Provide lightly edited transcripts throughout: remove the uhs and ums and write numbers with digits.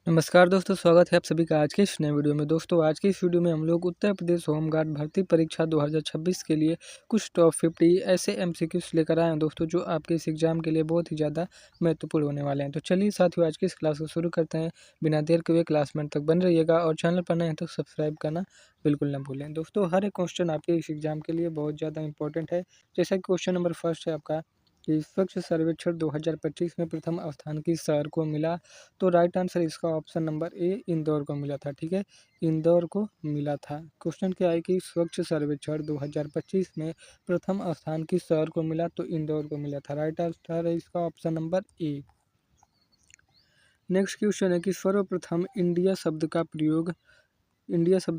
नमस्कार दोस्तों, स्वागत है आप सभी का आज के इस नए वीडियो में। दोस्तों, आज की इस वीडियो में हम लोग उत्तर प्रदेश होमगार्ड भर्ती परीक्षा 2026 के लिए कुछ टॉप 50 ऐसे एमसीक्यूज लेकर आए हैं दोस्तों, जो आपके इस एग्जाम के लिए बहुत ही ज़्यादा महत्वपूर्ण होने वाले हैं। तो चलिए साथियों, आज की इस क्लास को शुरू करते हैं। बिना देर के हुए क्लास में तक बन रहिएगा और चैनल पर नए हैं तो सब्सक्राइब करना बिल्कुल ना भूलें। दोस्तों, हर एक क्वेश्चन आपके इस एग्जाम के लिए बहुत ज़्यादा इंपॉर्टेंट है। जैसा कि क्वेश्चन नंबर फर्स्ट है आपका कि स्वच्छ सर्वेक्षण 2025 में प्रथम स्थान किस शहर को मिला। तो राइट आंसर इसका ऑप्शन नंबर ए इंदौर को मिला था। ठीक है, इंदौर को मिला था। क्वेश्चन क्या है कि स्वच्छ सर्वेक्षण 2025 में प्रथम स्थान किस शहर को मिला। तो इंदौर को मिला था। राइट आंसर है इसका option number A. Next question है कि सर्वप्रथम इंडिया शब्द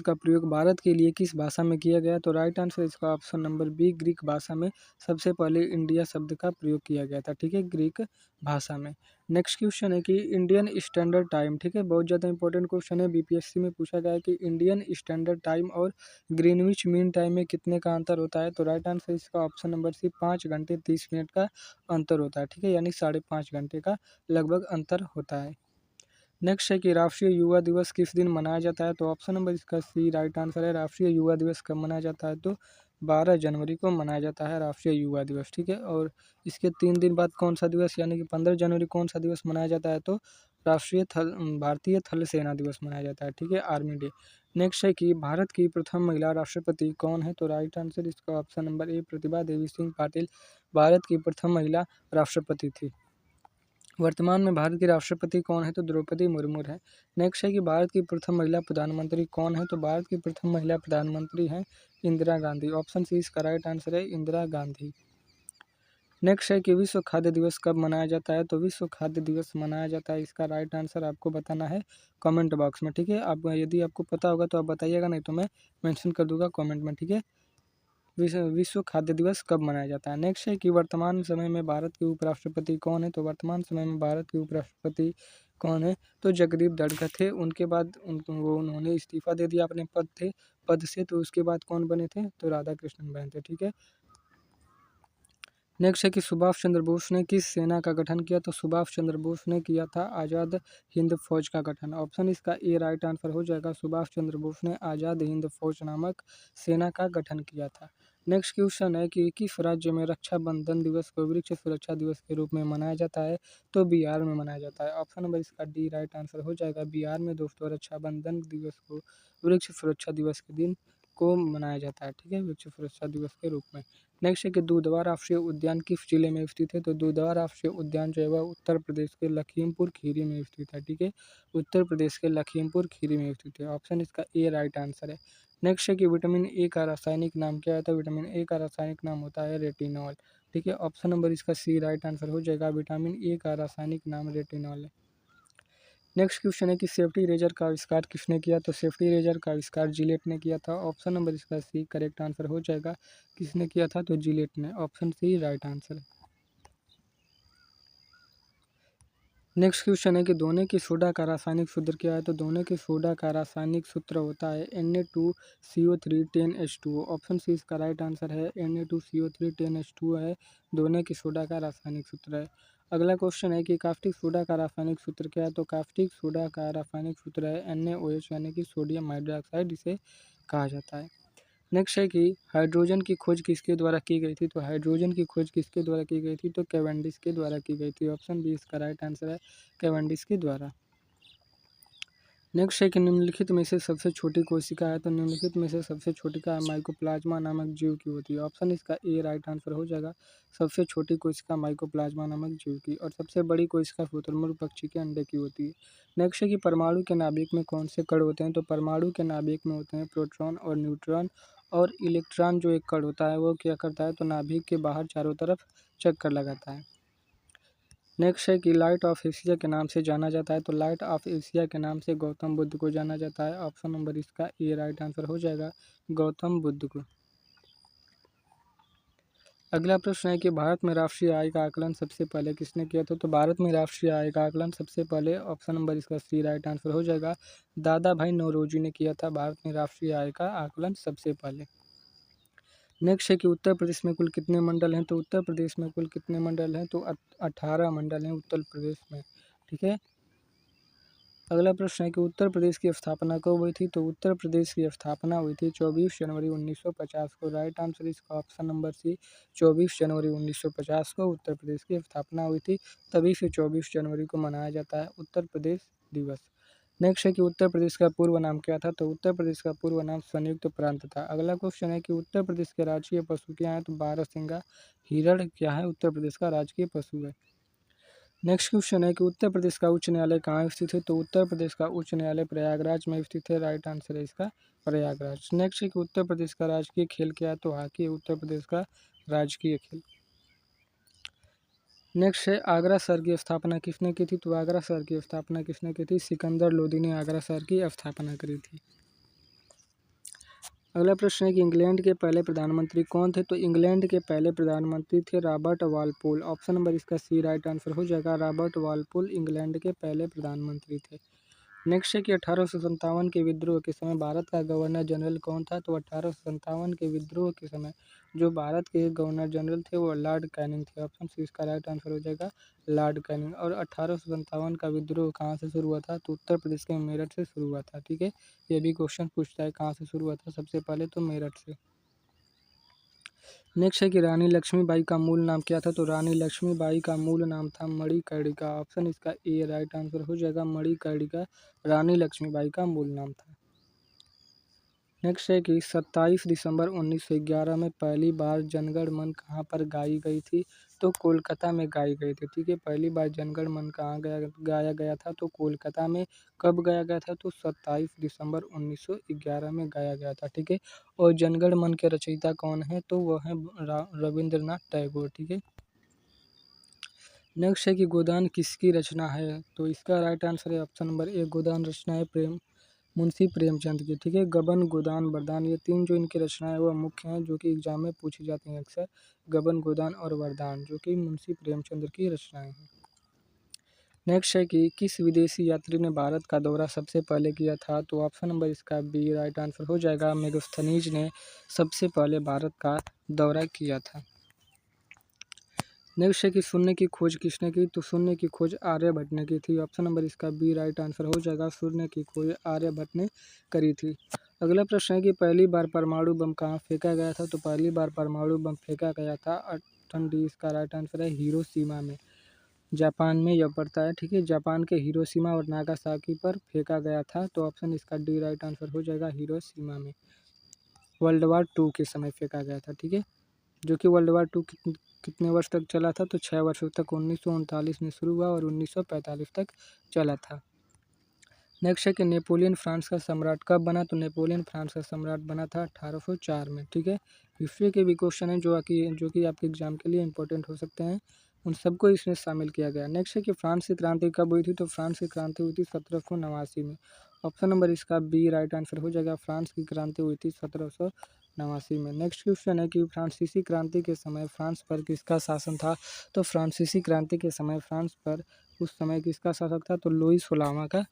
का प्रयोग भारत के लिए किस भाषा में किया गया। तो राइट आंसर इसका ऑप्शन नंबर बी ग्रीक भाषा में सबसे पहले इंडिया शब्द का प्रयोग किया गया था। ठीक है, ग्रीक भाषा में। नेक्स्ट क्वेश्चन है कि इंडियन स्टैंडर्ड टाइम, ठीक है, बहुत ज़्यादा इंपॉर्टेंट क्वेश्चन है। बीपीएससी में पूछा गया है कि इंडियन स्टैंडर्ड टाइम और ग्रीनविच मीन टाइम में कितने का अंतर होता है। तो राइट आंसर इसका ऑप्शन नंबर सी 5 घंटे 30 मिनट का अंतर होता है। ठीक है, यानी 5.5 घंटे का लगभग अंतर होता है। नेक्स्ट है कि राष्ट्रीय युवा दिवस किस दिन मनाया जाता है। तो ऑप्शन नंबर इसका सी राइट आंसर है। राष्ट्रीय युवा दिवस कब मनाया जाता है। तो 12 जनवरी को मनाया जाता है राष्ट्रीय युवा दिवस। ठीक है, और इसके 3 दिन बाद कौन सा दिवस यानी कि 15 जनवरी कौन सा दिवस मनाया जाता है। तो भारतीय थल सेना दिवस मनाया जाता है। ठीक है, आर्मी डे। नेक्स्ट है कि भारत की प्रथम महिला राष्ट्रपति कौन है। तो राइट आंसर इसका option number A Pratibha Devi Singh Patil Bharat की प्रथम महिला राष्ट्रपति थी। वर्तमान में भारत की राष्ट्रपति कौन है। तो द्रौपदी मुर्मू है। नेक्स्ट है कि भारत की प्रथम महिला प्रधानमंत्री कौन है। तो भारत की प्रथम महिला प्रधानमंत्री हैं इंदिरा गांधी। ऑप्शन सी इसका राइट आंसर है इंदिरा गांधी। नेक्स्ट है कि विश्व खाद्य दिवस कब मनाया जाता है। तो विश्व खाद्य दिवस मनाया जाता है, इसका राइट आंसर आपको बताना है कमेंट बॉक्स में। ठीक है, आप यदि आपको पता होगा तो आप बताइएगा, नहीं तो मैं मेंशन कर दूंगा कमेंट में। ठीक है, विश्व खाद्य दिवस कब मनाया जाता है। नेक्स्ट है कि वर्तमान समय में भारत के उपराष्ट्रपति कौन है। तो वर्तमान समय में भारत के उपराष्ट्रपति कौन है। तो जगदीप धनखड़ थे। उनके बाद उन्होंने इस्तीफा दे दिया अपने पद से। तो उसके बाद कौन बने थे। तो राधा कृष्णन बने थे। ठीक है, नेक्स्ट है कि सुभाष चंद्र बोस ने किस सेना का गठन किया। तो सुभाष चंद्र बोस ने किया था आज़ाद हिंद फौज का गठन। ऑप्शन इसका ए राइट आंसर हो जाएगा। सुभाष चंद्र बोस ने आज़ाद हिंद फौज नामक सेना का गठन किया था। नेक्स्ट क्वेश्चन है कि किस राज्य में रक्षाबंधन दिवस को वृक्ष सुरक्षा दिवस के रूप में मनाया जाता है। तो बिहार में मनाया जाता है। ऑप्शन नंबर इसका डी राइट आंसर हो जाएगा। बिहार में दोस्तों रक्षाबंधन दिवस को वृक्ष सुरक्षा दिवस के दिन को मनाया जाता है। ठीक है, वृक्ष सुरक्षा दिवस के रूप में। नेक्स्ट है कि दुधवा राष्ट्रीय उद्यान किस जिले में स्थित है। तो दुधवा राष्ट्रीय उद्यान जो है वह उत्तर प्रदेश के लखीमपुर खीरी में स्थित है। ठीक है, उत्तर प्रदेश के लखीमपुर खीरी में स्थित है। ऑप्शन इसका ए राइट आंसर है। नेक्स्ट है कि विटामिन ए का रासायनिक नाम क्या है। तो विटामिन ए का रासायनिक नाम होता है रेटिनॉल। ठीक है, ऑप्शन नंबर इसका सी राइट आंसर हो जाएगा। विटामिन ए का रासायनिक नाम रेटिनॉल है। नेक्स्ट क्वेश्चन है कि सेफ्टी रेजर का आविष्कार किसने किया। तो सेफ्टी रेजर का आविष्कार जिलेट ने किया था। ऑप्शन नंबर इसका सी करेक्ट आंसर हो जाएगा। किसने किया था। तो जिलेट ने। ऑप्शन सी राइट आंसर है। नेक्स्ट क्वेश्चन है कि दोने की सोडा का रासायनिक सूत्र क्या है। तो दोने की सोडा का रासायनिक सूत्र होता है Na2CO3 10H2O। ऑप्शन सी इसका राइट आंसर है। Na2CO3 10H2O है दोने की सोडा का रासायनिक सूत्र है। अगला क्वेश्चन है कि कास्टिक सोडा का रासायनिक सूत्र क्या है। तो कास्टिक सोडा का रासायनिक सूत्र है NaOH यानी कि सोडियम हाइड्रोक्साइड इसे कहा जाता है। नेक्स्ट है कि हाइड्रोजन की खोज किसके द्वारा की गई थी। तो हाइड्रोजन की खोज किसके द्वारा की गई थी। तो कैवेंडिश के द्वारा की गई थी। ऑप्शन बी इसका राइट आंसर है कैवेंडिश के द्वारा। नेक्स्ट है कि निम्नलिखित में से सबसे छोटी कोशिका है। तो निम्नलिखित में से सबसे छोटी का माइकोप्लाज्मा नामक जीव की होती है। ऑप्शन इसका ए राइट आंसर हो जाएगा। सबसे छोटी कोशिका माइकोप्लाज्मा नामक जीव की। और सबसे बड़ी कोशिका शुतुरमुर्ग पक्षी के अंडे की होती है। नेक्स्ट है कि परमाणु के नाभिक में कौन से कण होते हैं। तो परमाणु के नाभिक में होते हैं प्रोटॉन और न्यूट्रॉन और इलेक्ट्रॉन। जो एक कण होता है वो क्या करता है। तो नाभिक के बाहर चारों तरफ चक्कर लगाता है। नेक्स्ट है कि लाइट ऑफ एशिया के नाम से जाना जाता है। तो लाइट ऑफ एशिया के नाम से गौतम बुद्ध को जाना जाता है। ऑप्शन नंबर इसका ए राइट आंसर हो जाएगा। गौतम बुद्ध को। अगला प्रश्न है कि भारत में राष्ट्रीय आय का आकलन सबसे पहले किसने किया था। तो भारत में राष्ट्रीय आय का आकलन सबसे पहले ऑप्शन नंबर इसका सी राइट आंसर हो जाएगा। दादा भाई नौरोजी ने किया था भारत में राष्ट्रीय आय का आकलन सबसे पहले। नेक्स्ट है कि उत्तर प्रदेश में कुल कितने मंडल हैं। तो उत्तर प्रदेश में कुल कितने मंडल हैं। तो 18 मंडल हैं उत्तर प्रदेश में। ठीक है, अगला प्रश्न है कि उत्तर प्रदेश की स्थापना कब हुई थी? तो उत्तर प्रदेश की स्थापना हुई थी 24 जनवरी 1950 को। राइट आंसर इसका ऑप्शन नंबर सी, 24 जनवरी 1950 को उत्तर प्रदेश की स्थापना हुई थी। तभी से 24 जनवरी को मनाया जाता है उत्तर प्रदेश दिवस। नेक्स्ट है कि उत्तर प्रदेश का पूर्व नाम क्या था? तो उत्तर प्रदेश का पूर्व नाम संयुक्त प्रांत था। अगला क्वेश्चन है कि उत्तर प्रदेश के राजकीय पशु क्या है? तो बारहसिंगा हिरण क्या है उत्तर प्रदेश का राजकीय पशु है। नेक्स्ट क्वेश्चन है कि उत्तर प्रदेश का उच्च न्यायालय कहाँ स्थित है? तो उत्तर प्रदेश का उच्च न्यायालय प्रयागराज में स्थित है। राइट आंसर है इसका प्रयागराज। नेक्स्ट है कि उत्तर प्रदेश का राजकीय खेल क्या है? तो हॉकी उत्तर प्रदेश का राजकीय खेल। नेक्स्ट है आगरा शहर की स्थापना किसने की थी? तो आगरा शहर की स्थापना किसने की थी? सिकंदर लोदी ने आगरा शहर की स्थापना करी थी। अगला प्रश्न है कि इंग्लैंड के पहले प्रधानमंत्री कौन थे? तो इंग्लैंड के पहले प्रधानमंत्री थे रॉबर्ट वालपोल। ऑप्शन नंबर इसका सी राइट आंसर हो जाएगा। रॉबर्ट वालपोल इंग्लैंड के पहले प्रधानमंत्री थे। नेक्स्ट है कि 1857 के विद्रोह के समय भारत का गवर्नर जनरल कौन था? तो 1857 के विद्रोह के समय जो भारत के गवर्नर जनरल थे वो लॉर्ड कैनिंग थे। ऑप्शन सी इसका राइट आंसर हो जाएगा लॉर्ड कैनिंग। और 1857 का विद्रोह कहाँ से शुरू हुआ था? तो उत्तर प्रदेश के मेरठ से शुरू हुआ था। ठीक है, ये भी क्वेश्चन पूछता है कहाँ से शुरू हुआ था, सबसे पहले तो मेरठ से। नेक्स्ट है कि रानी लक्ष्मीबाई का मूल नाम क्या था? तो रानी लक्ष्मीबाई का मूल नाम था मणिकर्णिका। ऑप्शन इसका ए राइट आंसर हो जाएगा मणिकर्णिका रानी लक्ष्मीबाई का मूल नाम था। नेक्स्ट है कि 27 दिसंबर 1911 में पहली बार जनगण मन कहाँ पर गाई गई थी? तो कोलकाता में गाई गई थी। ठीक है, पहली बार जनगण मन कहाँ गाया गया था? तो कोलकाता में। कब गाया गया था? तो 27 दिसंबर 1911 में गाया गया था। ठीक है, और जनगण मन के रचयिता कौन है? तो वह है रविंद्रनाथ टैगोर। ठीक है। नेक्स्ट है कि गोदान किसकी रचना है? तो इसका राइट आंसर है ऑप्शन नंबर ए, गोदान रचना है मुंशी प्रेमचंद की। ठीक है, गबन गोदान वरदान ये तीन जो इनकी रचनाएं वह मुख्य हैं जो कि एग्जाम में पूछी जाती हैं अक्सर। गबन गोदान और वरदान जो कि मुंशी प्रेमचंद की रचनाएं हैं। नेक्स्ट है कि किस विदेशी यात्री ने भारत का दौरा सबसे पहले किया था? तो ऑप्शन नंबर इसका बी राइट आंसर हो जाएगा। मेगास्थनीज ने सबसे पहले भारत का दौरा किया था। नेक्स्ट है कि शून्य की खोज किसने की? तो शून्य की खोज आर्यभट्ट ने की थी। ऑप्शन नंबर इसका बी राइट आंसर हो जाएगा। शून्य की खोज आर्यभट्ट ने करी थी। अगला प्रश्न है कि पहली बार परमाणु बम कहाँ फेंका गया था? तो पहली बार परमाणु बम फेंका गया था ऑप्शन डी इसका राइट आंसर है हिरोशिमा में, जापान में यह पड़ता है। ठीक है, जापान के हिरोशिमा और नागासाकी पर फेंका गया था। तो ऑप्शन इसका डी राइट आंसर हो जाएगा हिरोशिमा में। वर्ल्ड वार 2 के समय फेंका गया था। ठीक है, जो कि वर्ल्ड वार 2 कितने वर्ष तक चला था? तो 6 वर्षों तक, 1939 में शुरू हुआ और 1945 तक चला था। नेक्स्ट है कि नेपोलियन फ्रांस का सम्राट कब बना? तो नेपोलियन फ्रांस का सम्राट बना था 1804 में। ठीक है, हिस्ट्री के भी क्वेश्चन हैं जो कि आपके एग्जाम के लिए इंपॉर्टेंट हो सकते हैं, उन सबको इसमें शामिल किया गया। नेक्स्ट है कि फ्रांस की क्रांति कब हुई थी? तो फ्रांस की क्रांति हुई थी 1789 में। ऑप्शन नंबर इसका बी राइट आंसर हो जाएगा। फ्रांस की क्रांति हुई थी 1789 में। नेक्स्ट क्वेश्चन है कि फ्रांसीसी क्रांति के समय फ्रांस पर किसका शासन था? तो फ्रांसीसी क्रांति के समय फ्रांस पर उस समय किसका शासक था? तो लुई 16वां का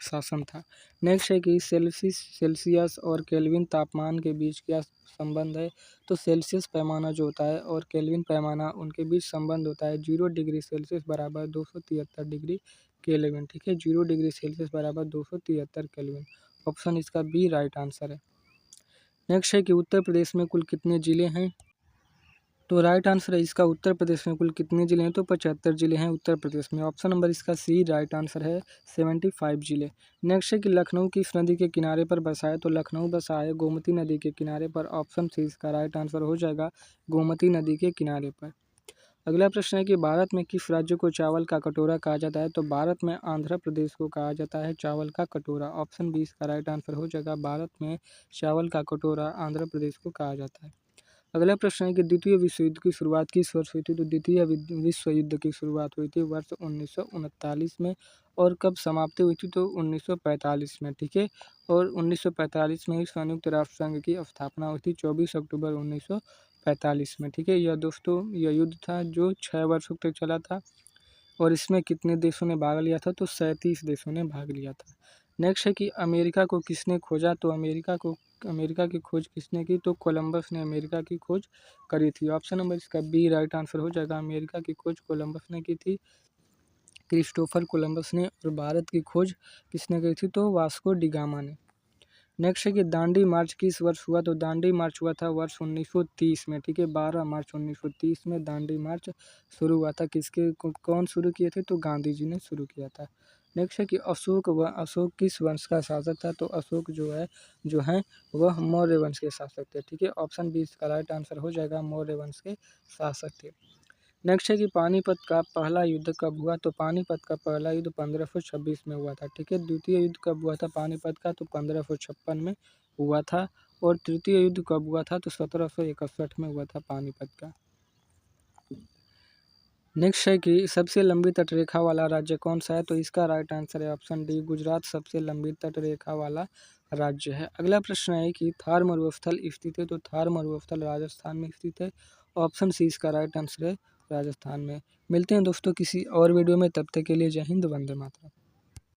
शासन था। नेक्स्ट है कि सेल्सियस और केल्विन तापमान के बीच क्या संबंध है? तो सेल्सियस पैमाना जो होता है और केल्विन पैमाना उनके बीच संबंध होता है 0 डिग्री सेल्सियस बराबर 273 डिग्री केल्विन। ठीक है, 0 डिग्री सेल्सियस बराबर 273 केल्विन। ऑप्शन इसका बी राइट आंसर है। नेक्स्ट है कि उत्तर प्रदेश में कुल कितने जिले हैं? तो राइट आंसर है इसका उत्तर प्रदेश में कुल कितने जिले हैं? तो 75 जिले हैं उत्तर प्रदेश में। ऑप्शन नंबर इसका सी राइट आंसर है 75 जिले। नेक्स्ट है कि लखनऊ किस नदी के किनारे पर बसा है? तो लखनऊ बसा है गोमती नदी के किनारे पर। ऑप्शन सी इसका राइट आंसर हो जाएगा गोमती नदी के किनारे पर। अगला प्रश्न है कि भारत में किस राज्य को चावल का कटोरा कहा जाता है? तो भारत में आंध्र प्रदेश को कहा जाता है चावल का कटोरा। ऑप्शन बी इसका राइट आंसर हो जाएगा। भारत में चावल का कटोरा आंध्र प्रदेश को कहा जाता है। अगला प्रश्न है कि द्वितीय विश्व युद्ध की शुरुआत किस वर्ष हुई थी? तो द्वितीय विश्व युद्ध की शुरुआत हुई थी वर्ष 1939 में। और कब समाप्ति हुई थी? तो 1945 में। ठीक है, और 1945 में ही संयुक्त राष्ट्र संघ की स्थापना हुई थी 24 अक्टूबर 1945 में। ठीक है, यह दोस्तों यह युद्ध था जो 6 वर्षों तक चला था। और इसमें कितने देशों ने भाग लिया था? तो 37 देशों ने भाग लिया था। नेक्स्ट है कि अमेरिका को किसने खोजा? तो अमेरिका की खोज किसने की? तो कोलंबस ने अमेरिका की खोज करी थी। ऑप्शन नंबर इसका बी राइट आंसर हो जाएगा। अमेरिका की खोज कोलंबस ने की थी। क्रिस्टोफर कोलंबस ने। और भारत की खोज किसने की थी, तो वास्को डी गामा ने। नेक्स्ट है कि दांडी मार्च किस वर्ष हुआ, तो दांडी मार्च हुआ था वर्ष 1930 में, ठीक है। 12 मार्च 1930 में दांडी मार्च शुरू हुआ था। कौन शुरू किए थे, तो गांधी जी ने शुरू किया था। नेक्स्ट है कि अशोक किस वंश का शासक था, तो अशोक जो है वह मौर्य वंश के शासक थे, ठीक है। ऑप्शन बी इसका राइट आंसर हो जाएगा, मौर्य वंश के शासक थे। नेक्स्ट है कि पानीपत का पहला युद्ध कब हुआ, तो पानीपत का पहला युद्ध 1526 में हुआ था, ठीक है। द्वितीय युद्ध कब हुआ था पानीपत का, तो 1556 में हुआ था। और तृतीय युद्ध कब हुआ था, तो 1761 में हुआ था पानीपत का। नेक्स्ट है कि सबसे लंबी तटरेखा वाला राज्य कौन सा है, तो इसका राइट आंसर है ऑप्शन डी, गुजरात सबसे लंबी तटरेखा वाला राज्य है। अगला प्रश्न है कि थार मरुस्थल स्थित है, तो थार मरुस्थल राजस्थान में स्थित है। ऑप्शन सी इसका राइट आंसर है, राजस्थान में। मिलते हैं दोस्तों किसी और वीडियो में, तब तक के लिए जय हिंद, वंदे मातरम।